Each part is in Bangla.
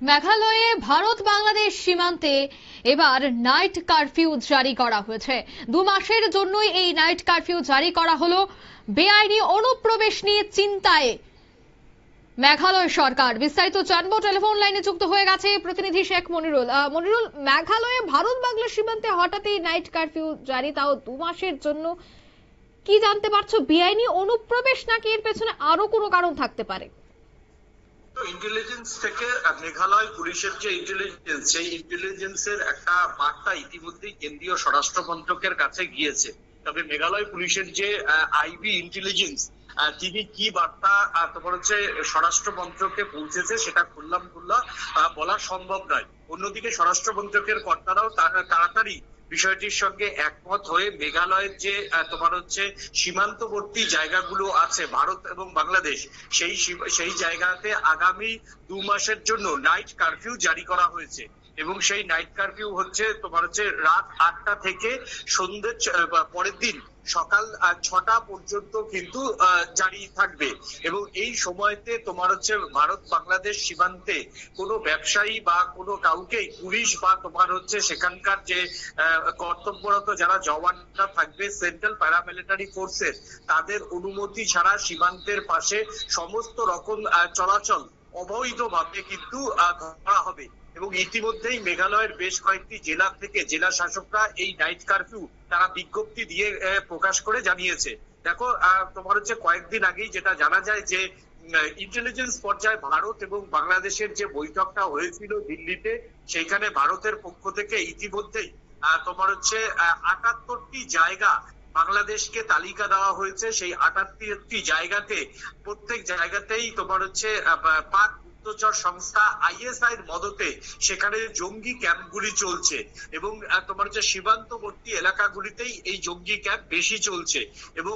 মেঘালয়ে ভারত বাংলাদেশ সীমান্তে এবার নাইট কারফিউ জারি করা হয়েছে। 2 মাসের জন্যই এই নাইট কারফিউ জারি করা হলো। বেআইনি অনুপ্রবেশ নিয়ে চিন্তায় মেঘালয় সরকার। বিস্তারিত জানবো, টেলিফোন লাইনে যুক্ত হয়ে গেছে প্রতিনিধি শেখ মনিরুল। মনিরুল, মেঘালয়ে ভারত বাংলাদেশ সীমান্তে হঠাৎই নাইট কারফিউ জারি, তাও 2 মাসের জন্য। কি জানতে পারছো, বেআইনি অনুপ্রবেশ নাকি এর পেছনে আরো কোনো কারণ থাকতে পারে? ইন্টেলিজেন্স থেকে মেঘালয় পুলিশের যে ইন্টেলিজেন্স, সেই ইন্টেলিজেন্সের একটা বার্তা ইতিমধ্যেই কেন্দ্রীয় স্বরাষ্ট্র মন্ত্রকের কাছে গিয়েছে। তবে মেঘালয় পুলিশের যে আইবি ইন্টেলিজেন্স, তিনি কি বার্তা তোমার হচ্ছে স্বরাষ্ট্র মন্ত্রকে পৌঁছেছে সেটা খুল্লাম খুল্লা বলা সম্ভব নয়। অন্যদিকে স্বরাষ্ট্র মন্ত্রকের কর্তারাও তাড়াতাড়ি বিষয়টির সঙ্গে একমত হয়ে মেঘালয়ের যে তোমার হচ্ছে সীমান্তবর্তী জায়গাগুলো আছে ভারত এবং বাংলাদেশ, সেই জায়গাতে আগামী 2 মাসের জন্য নাইট কারফিউ জারি করা হয়েছে। এবং সেই নাইট কারফিউ হচ্ছে তোমার হচ্ছে রাত 8টা থেকে সন্ধ্যে পরের দিন সকাল 6টা পর্যন্ত কিন্তু জারি থাকবে। এবং এই সময়তে তোমার হচ্ছে ভারত বাংলাদেশ সীমান্তে কোনো ব্যবসায়ী বা কোনো কাউকে পুলিশ বা তোমার হচ্ছে সেখানকার যে কর্তব্যরত যারা জওয়ানরা থাকবে সেন্ট্রাল প্যারামিলিটারি ফোর্সের, তাদের অনুমতি ছাড়া সীমান্তের পাশে সমস্ত রকম চলাচল অবৈধভাবে কিন্তু ধরা হবে। এবং ইতিমধ্যেই মেঘালয়ের বেশ কয়েকটি জেলা থেকে জেলা শাসকরা এই নাইট কারফিউ তারা বিজ্ঞপ্তি দিয়ে প্রকাশ করে জানিয়েছে। দেখো, তোমার হচ্ছে কয়েকদিন আগেই যেটা জানা যায় যে ইন্টেলিজেন্স পর্যায়ে ভারত এবং বাংলাদেশের যে বৈঠকটা হয়েছিল দিল্লিতে, সেইখানে ভারতের পক্ষ থেকে ইতিমধ্যেই তোমার হচ্ছে 78টি জায়গা বাংলাদেশকে তালিকা দেওয়া হয়েছে। সেই 78টি জায়গাতে প্রত্যেক জায়গাতেই তোমার হচ্ছে পাক গুপ্তচর সংস্থা আইএসআই এর মদতে সেখানে জঙ্গি ক্যাম্পগুলি চলছে। এবং তোমার হচ্ছে সীমান্তবর্তী এলাকাগুলিতেই এই জঙ্গি ক্যাম্প বেশি চলছে। এবং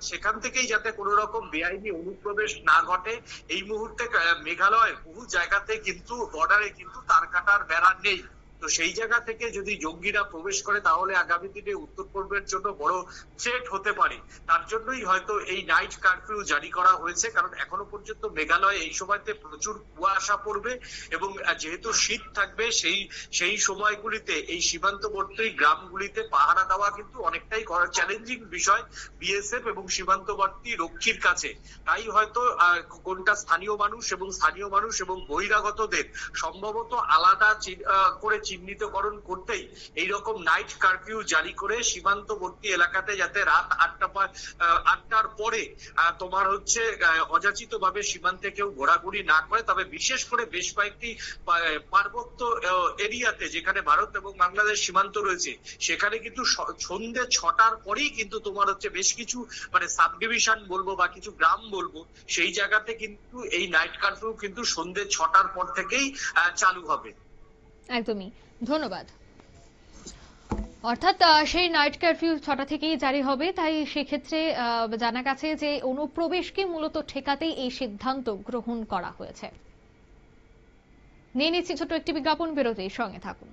সেখান থেকেই যাতে কোনো রকম বেআইনি অনুপ্রবেশ না ঘটে, এই মুহূর্তে মেঘালয়ের বহু জায়গাতে কিন্তু বর্ডারে কিন্তু তার কাটার বেড়া নেই। তো সেই জায়গা থেকে যদি জঙ্গিরা প্রবেশ করে তাহলে আগামী দিনে উত্তর পূর্বের জন্য বড় থ্রেট হতে পারে। তার জন্যই হয়তো এই নাইট কারফিউ জারি করা হয়েছে, কারণ এখনো পর্যন্ত মেঘালয়ে এই সময়তে প্রচুর কুয়াশা পড়বে এবং যেহেতু শীত থাকবে সেই সময়গুলিতে এই সীমান্তবর্তী গ্রামগুলিতে পাহারা দেওয়া কিন্তু অনেকটাই চ্যালেঞ্জিং বিষয় বিএসএফ এবং সীমান্তবর্তী রক্ষীর কাছে। তাই হয়তো কোনটা স্থানীয় মানুষ এবং বহিরাগতদের সম্ভবত আলাদা করে চিহ্নিতকরণ করতেই এইরকম নাইট কারফিউ জারি করে সীমান্তবর্তী এলাকাতে যাতে রাত 8টার পরে তোমার হচ্ছে অযাচিত ভাবে সীমান্তে কেউ ঘোরাঘুরি না করে। তবে বিশেষ করে বেশ কয়েকটি পার্বত্য এরিয়াতে যেখানে ভারত এবং বাংলাদেশ সীমান্ত রয়েছে, সেখানে কিন্তু সন্ধ্যে 6টার পরেই কিন্তু তোমার হচ্ছে বেশ কিছু মানে সাব ডিভিশন বলবো বা কিছু গ্রাম বলবো, সেই জায়গাতে কিন্তু এই নাইট কারফিউ কিন্তু সন্ধ্যে 6টার পর থেকেই চালু হবে। একদমই, ধন্যবাদ। অর্থাৎ সেই নাইট কারফিউ 6টা থেকেই জারি হবে। তাই সেক্ষেত্রে জানা গেছে যে অনুপ্রবেশকে মূলত ঠেকাতেই এই সিদ্ধান্ত গ্রহণ করা হয়েছে। নিয়ে নিচ্ছি ছোট একটি বিজ্ঞাপন বিরতির সঙ্গে থাকুন।